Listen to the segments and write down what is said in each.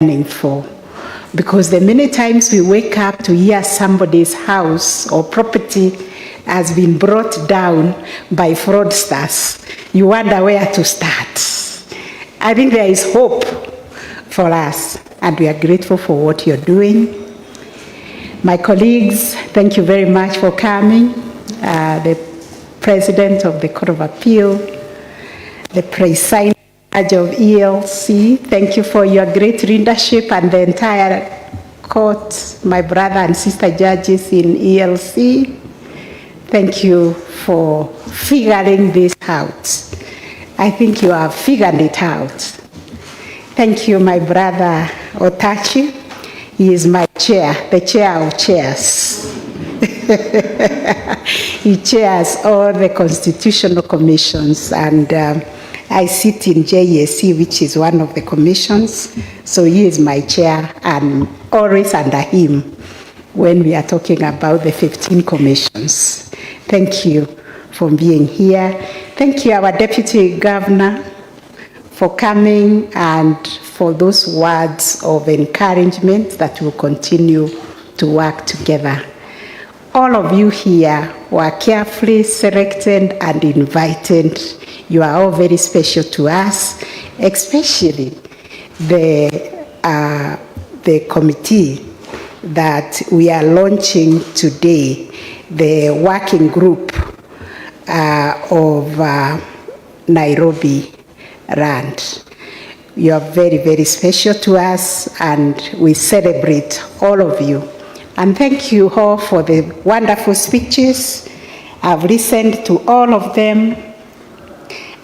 for. Because the many times we wake up to hear somebody's house or property has been brought down by fraudsters, you wonder where to start. I think there is hope for us, and we are grateful for what you're doing. My colleagues, thank you very much for coming. The President of the Court of Appeal, the presiding judge of ELC, thank you for your great leadership, and the entire court, my brother and sister judges in ELC, thank you for figuring this out. I think you have figured it out. Thank you, my brother Otachi. He is my chair, the chair of chairs. He chairs all the constitutional commissions, and I sit in JSC, which is one of the commissions. So he is my chair, and always under him when we are talking about the 15 commissions. Thank you for being here. Thank you, our Deputy Governor, for coming and for those words of encouragement that will continue to work together. All of you here were carefully selected and invited. You are all very special to us, especially the committee that we are launching today, the working group of Nairobi Rand. You are very, very special to us, and we celebrate all of you. And thank you all for the wonderful speeches. I've listened to all of them.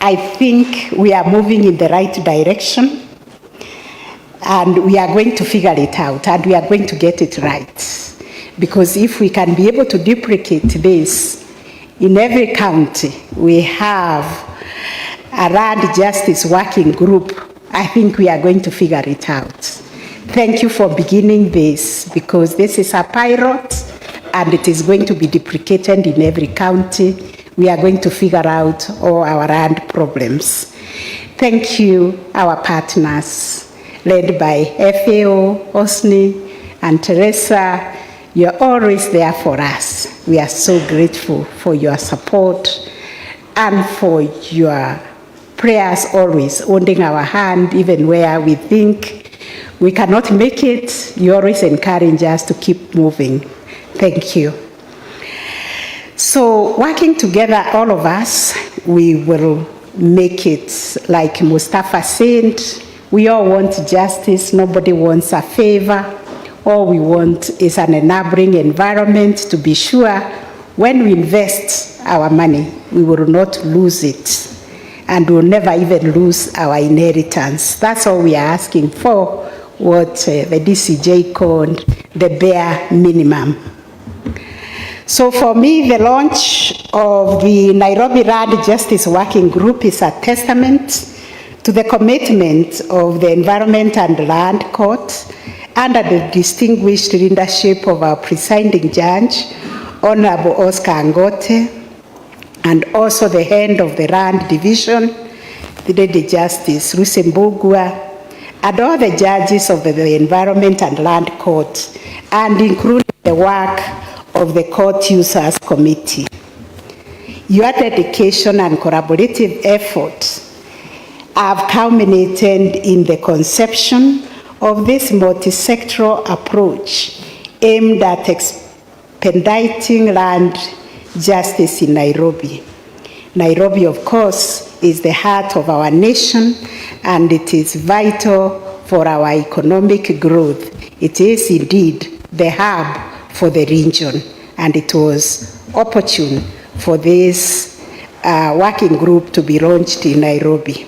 I think we are moving in the right direction, and we are going to figure it out, and we are going to get it right. Because if we can be able to duplicate this in every county, we have a Land Justice Working Group, I think we are going to figure it out. Thank you for beginning this, because this is a pilot and it is going to be duplicated in every county. We are going to figure out all our land problems. Thank you, our partners, led by FAO, OSNI, and Teresa. You're always there for us. We are so grateful for your support and for your prayers, always holding our hand even where we think we cannot make it. You always encourage us to keep moving. Thank you. So working together, all of us, we will make it. Like Mustafa said, we all want justice. Nobody wants a favor. All we want is an enabling environment to be sure when we invest our money, we will not lose it, and we'll never even lose our inheritance. That's all we are asking for, what the DCJ called the bare minimum. So for me, the launch of the Nairobi Land Justice Working Group is a testament to the commitment of the Environment and Land Court under the distinguished leadership of our presiding judge, Honorable Oscar Angote, and also the head of the Land Division, the Lady Justice Rusembugua, and all the judges of the Environment and Land Court, and including the work of the Court Users Committee. Your dedication and collaborative efforts have culminated in the conception of this multi-sectoral approach aimed at expediting land justice in Nairobi. Nairobi, of course, is the heart of our nation, and it is vital for our economic growth. It is indeed the hub for the region, and it was opportune for this working group to be launched in Nairobi.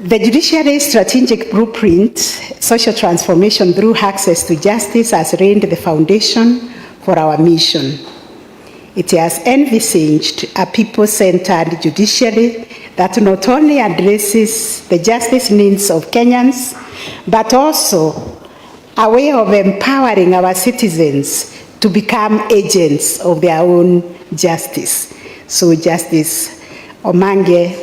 The Judiciary Strategic Blueprint, Social Transformation Through Access to Justice, has laid the foundation for our mission. It has envisaged a people-centered judiciary that not only addresses the justice needs of Kenyans, but also a way of empowering our citizens to become agents of their own justice. So Justice Omange,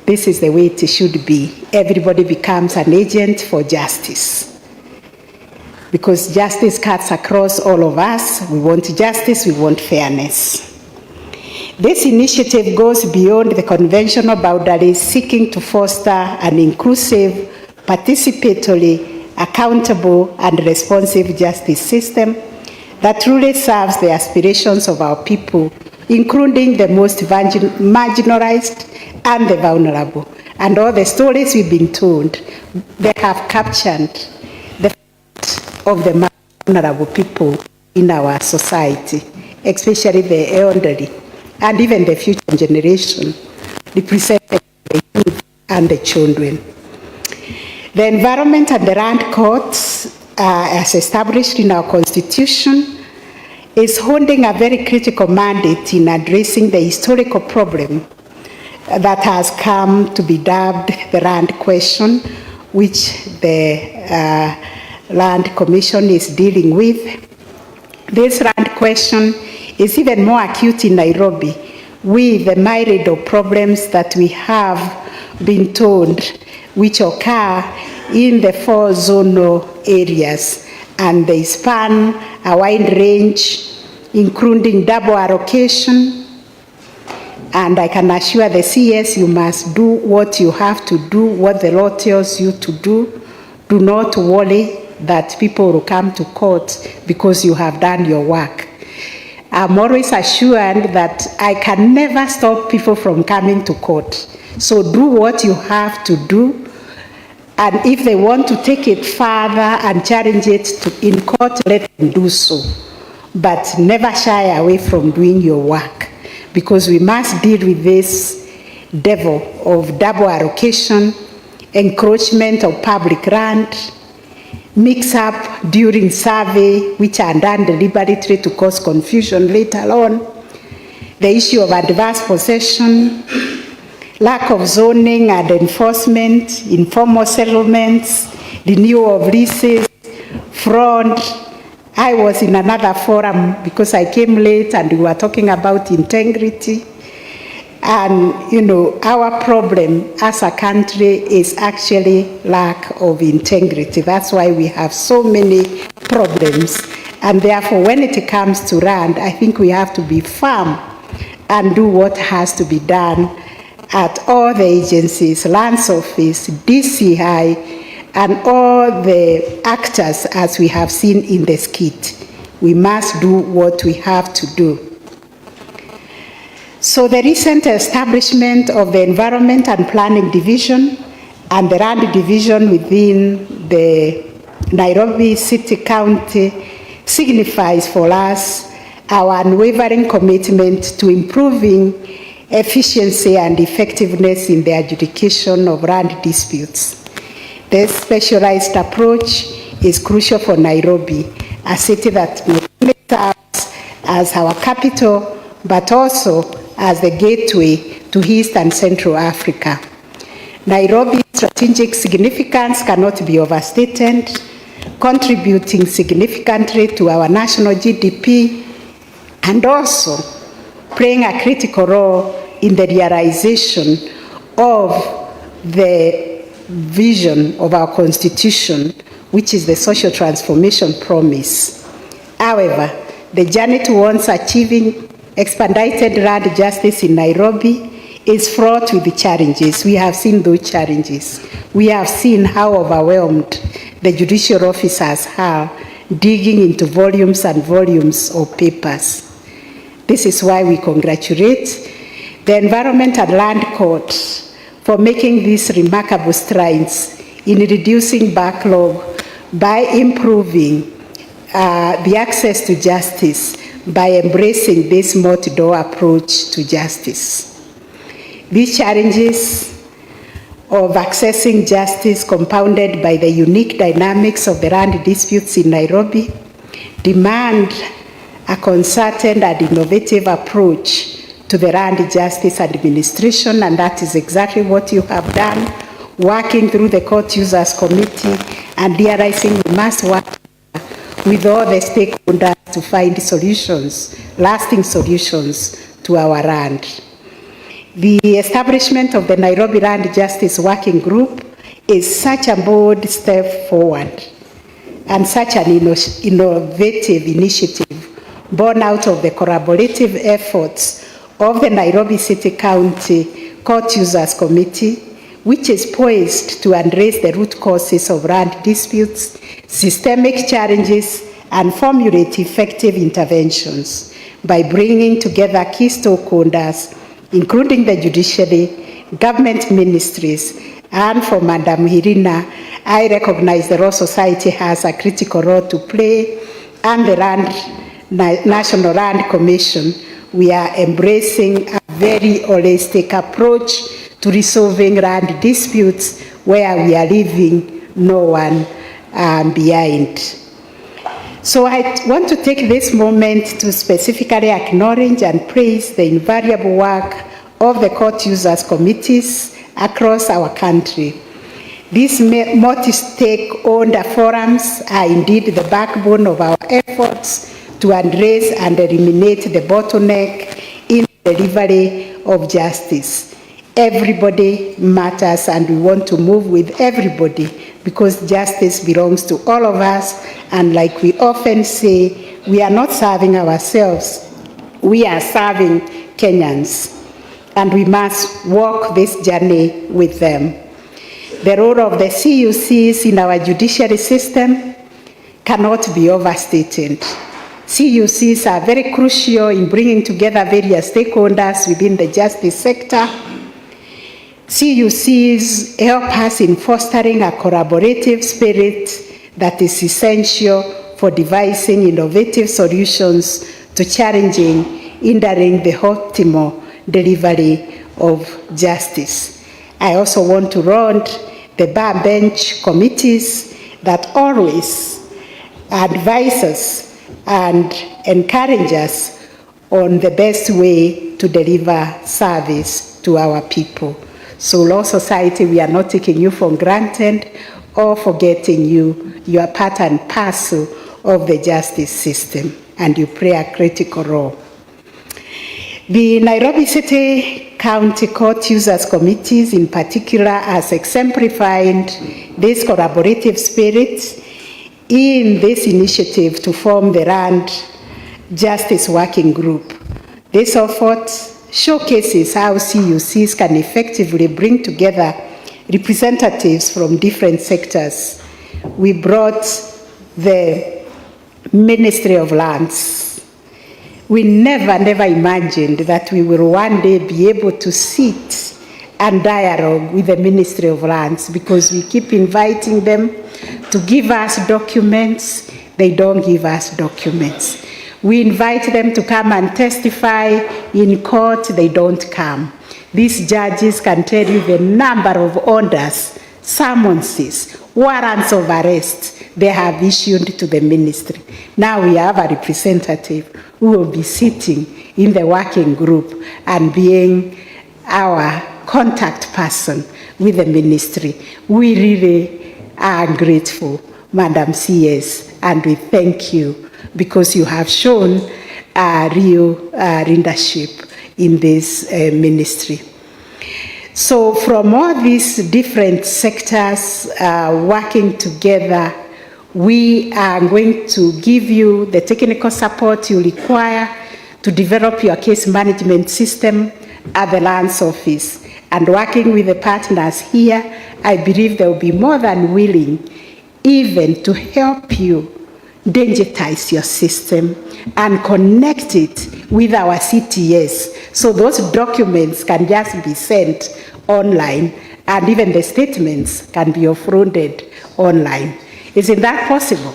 this is the way it should be. everybody becomes an agent for justice. Because justice cuts across all of us. We want justice, we want fairness. This initiative goes beyond the conventional boundaries, seeking to foster an inclusive, participatory, accountable, and responsive justice system that truly serves the aspirations of our people, including the most marginalized and the vulnerable. And all the stories we've been told, they have captured the fact of the vulnerable people in our society, especially the elderly, and even the future generation, represented by the youth and the children. The Environment and the Land Courts, as established in our Constitution, is holding a very critical mandate in addressing the historical problem that has come to be dubbed the land question, which the Land Commission is dealing with. This land question is even more acute in Nairobi, with the myriad of problems that we have been told which occur in the 4 zonal areas, and they span a wide range, including double allocation. And I can assure the CS, you must do what you have to do, what the law tells you to do. Do not worry that people will come to court because you have done your work. I'm always assured that I can never stop people from coming to court. So do what you have to do. And if they want to take it further and challenge it in court, let them do so. But never shy away from doing your work, because we must deal with this devil of double allocation, encroachment of public land, mix-up during survey, which are done deliberately to cause confusion later on, the issue of adverse possession, lack of zoning and enforcement, informal settlements, renewal of leases, fraud. I was in another forum because I came late and we were talking about integrity. And, you know, our problem as a country is actually lack of integrity. That's why we have so many problems. And therefore, when it comes to land, I think we have to be firm and do what has to be done at all the agencies, Lands Office, DCI, and all the actors, as we have seen in the skit. We must do what we have to do. So the recent establishment of the Environment and Planning Division and the Land Division within the Nairobi City County signifies for us our unwavering commitment to improving efficiency and effectiveness in the adjudication of land disputes. This specialized approach is crucial for Nairobi, a city that not only serves as our capital, but also as the gateway to East and Central Africa. Nairobi's strategic significance cannot be overstated, contributing significantly to our national GDP and also playing a critical role in the realization of the vision of our Constitution, which is the social transformation promise. However, the journey towards achieving expedited land justice in Nairobi is fraught with challenges. We have seen those challenges. We have seen how overwhelmed the judicial officers are digging into volumes and volumes of papers. This is why we congratulate the Environment and Land Court for making these remarkable strides in reducing backlog by improving the access to justice by embracing this multi-door approach to justice. These challenges of accessing justice, compounded by the unique dynamics of the land disputes in Nairobi, demand a concerted and innovative approach to the land justice administration, and that is exactly what you have done, working through the Court Users Committee and realizing we must work with all the stakeholders to find solutions, lasting solutions to our land. The establishment of the Nairobi Land Justice Working Group is such a bold step forward and such an innovative initiative born out of the collaborative efforts of the Nairobi City County Court Users Committee, which is poised to address the root causes of land disputes, systemic challenges, and formulate effective interventions by bringing together key stakeholders, including the judiciary, government ministries, and for Madam Irina, I recognize the Law Society has a critical role to play, and the National Land Commission, we are embracing a very holistic approach to resolving land disputes where we are leaving no one behind. So I want to take this moment to specifically acknowledge and praise the invaluable work of the court users committees across our country. These multi-stakeholder forums are indeed the backbone of our efforts to address and eliminate the bottleneck in the delivery of justice. Everybody matters, and we want to move with everybody because justice belongs to all of us. And like we often say, we are not serving ourselves, we are serving Kenyans. And we must walk this journey with them. The role of the CUCs in our judiciary system cannot be overstated. CUCs are very crucial in bringing together various stakeholders within the justice sector. CUCs help us in fostering a collaborative spirit that is essential for devising innovative solutions to challenging, hindering the optimal delivery of justice. I also want to laud the bar bench committees that always advise us and encourage us on the best way to deliver service to our people. So Law Society, we are not taking you for granted or forgetting you. You are part and parcel of the justice system, and you play a critical role. The Nairobi City County Court Users Committees in particular has exemplified this collaborative spirit in this initiative to form the Land Justice Working Group. This effort showcases how CUCs can effectively bring together representatives from different sectors. We brought the Ministry of Lands. We never imagined that we will one day be able to sit and dialogue with the Ministry of Lands, because we keep inviting them to give us documents. They don't give us documents. We invite them to come and testify in court. They don't come. These judges can tell you the number of orders, summonses, warrants of arrest they have issued to the ministry. Now we have a representative who will be sitting in the working group and being our contact person with the ministry. We really are grateful, Madam CS, and we thank you because you have shown real leadership in this ministry. So from all these different sectors working together, we are going to give you the technical support you require to develop your case management system at the Lands Office. And working with the partners here, I believe they will be more than willing even to help you digitize your system and connect it with our CTS. So those documents can just be sent online, and even the statements can be offloaded online. Isn't that possible?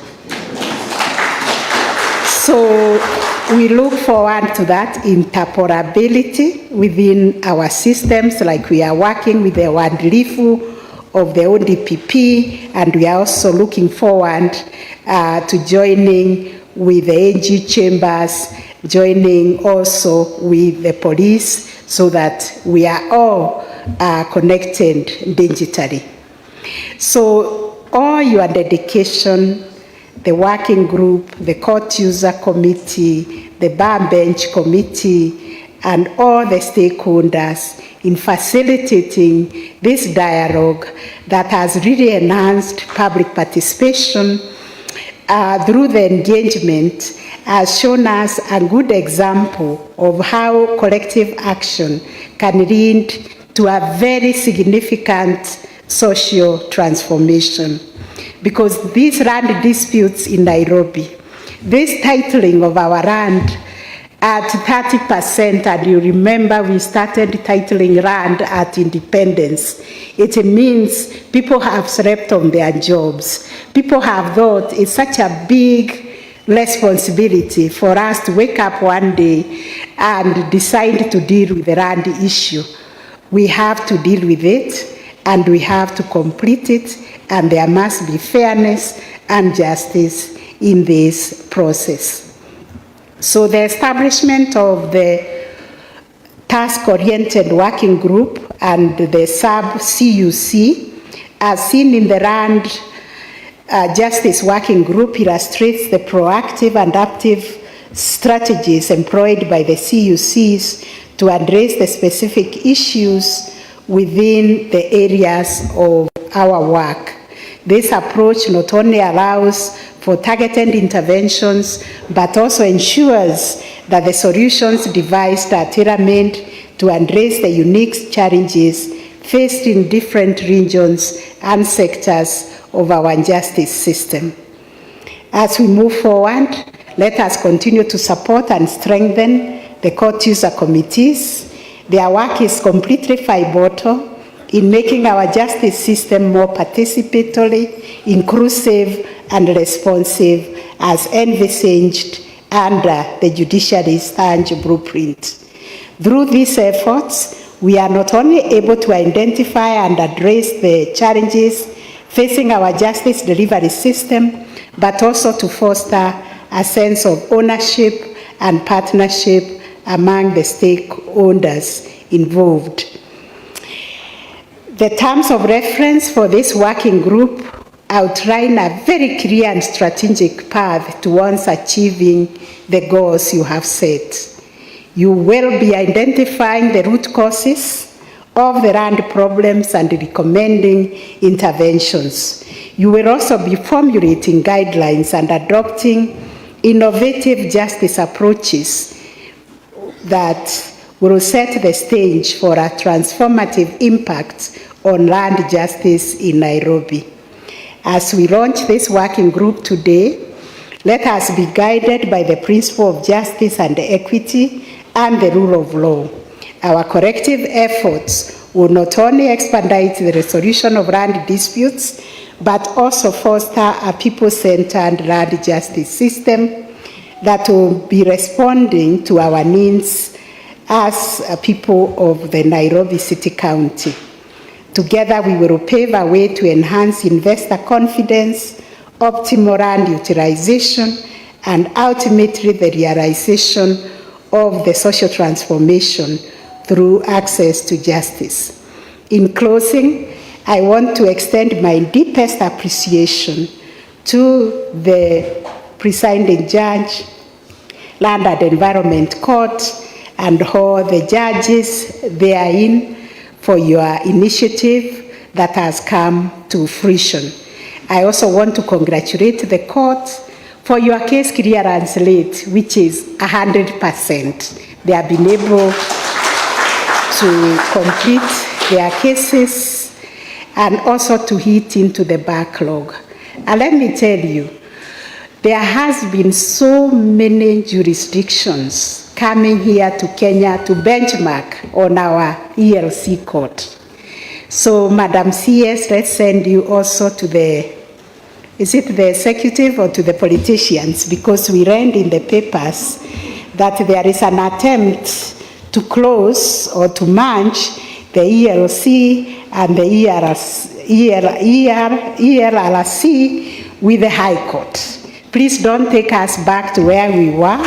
So we look forward to that interoperability within our systems, like we are working with the Wadlifu of the ODPP, and we are also looking forward to joining with the AG chambers, joining also with the police, so that we are all connected digitally. So all your dedication, the working group, the court user committee, the bar bench committee, and all the stakeholders in facilitating this dialogue that has really enhanced public participation through the engagement, has shown us a good example of how collective action can lead to a very significant social transformation. Because these land disputes in Nairobi, this titling of our land at 30%, and you remember we started titling land at independence. It means people have slept on their jobs. People have thought it's such a big responsibility for us to wake up one day and decide to deal with the land issue. We have to deal with it, and we have to complete it, and there must be fairness and justice in this process. So the establishment of the task-oriented working group and the sub-CUC, as seen in the Land Justice Working Group, illustrates the proactive and active strategies employed by the CUCs to address the specific issues within the areas of our work. This approach not only allows for targeted interventions, but also ensures that the solutions devised are tailor-made to address the unique challenges faced in different regions and sectors of our justice system. As we move forward, let us continue to support and strengthen the court user committees. Their work is completely vital in making our justice system more participatory, inclusive, and responsive as envisaged under the Judiciary's Tangible Blueprint. Through these efforts, we are not only able to identify and address the challenges facing our justice delivery system, but also to foster a sense of ownership and partnership among the stakeholders involved. The terms of reference for this working group outline a very clear and strategic path towards achieving the goals you have set. You will be identifying the root causes of the land problems and recommending interventions. You will also be formulating guidelines and adopting innovative justice approaches that will set the stage for a transformative impact on land justice in Nairobi. As we launch this working group today, let us be guided by the principle of justice and equity and the rule of law. Our collective efforts will not only expedite the resolution of land disputes, but also foster a people-centered land justice system that will be responding to our needs as a people of the Nairobi City County. Together, we will pave a way to enhance investor confidence, optimal land utilization, and ultimately the realization of the social transformation through access to justice. In closing, I want to extend my deepest appreciation to the presiding judge, Land and Environment Court, and all the judges therein for your initiative that has come to fruition. I also want to congratulate the court for your case clearance rate, which is 100%. They have been able to complete their cases and also to hit into the backlog. And let me tell you, there has been so many jurisdictions coming here to Kenya to benchmark on our ELC court. So, Madam CS, let's send you also to the, is it the executive or to the politicians? Because we read in the papers that there is an attempt to close or to merge the ELC and the ELRC with the High Court. Please don't take us back to where we were.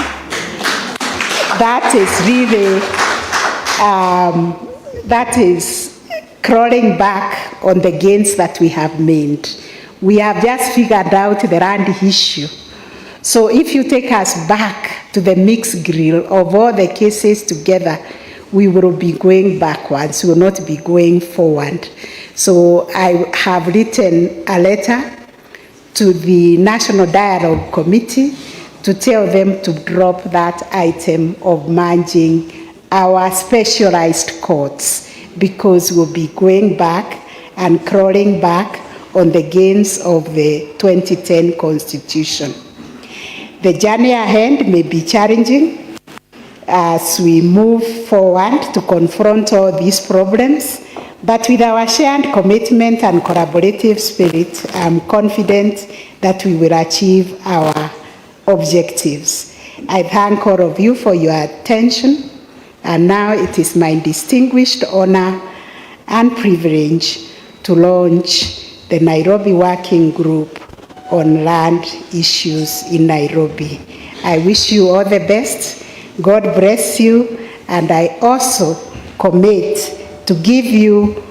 That is really, that is crawling back on the gains that we have made. We have just figured out the land issue. So if you take us back to the mixed grill of all the cases together, we will be going backwards, we will not be going forward. So I have written a letter to the National Dialogue Committee to tell them to drop that item of merging our specialized courts, because we'll be going back and crawling back on the gains of the 2010 Constitution. The journey ahead may be challenging as we move forward to confront all these problems, but with our shared commitment and collaborative spirit, I'm confident that we will achieve our objectives. I thank all of you for your attention, and now it is my distinguished honor and privilege to launch the Nairobi Working Group on Land Issues in Nairobi. I wish you all the best. God bless you, and I also commit to give you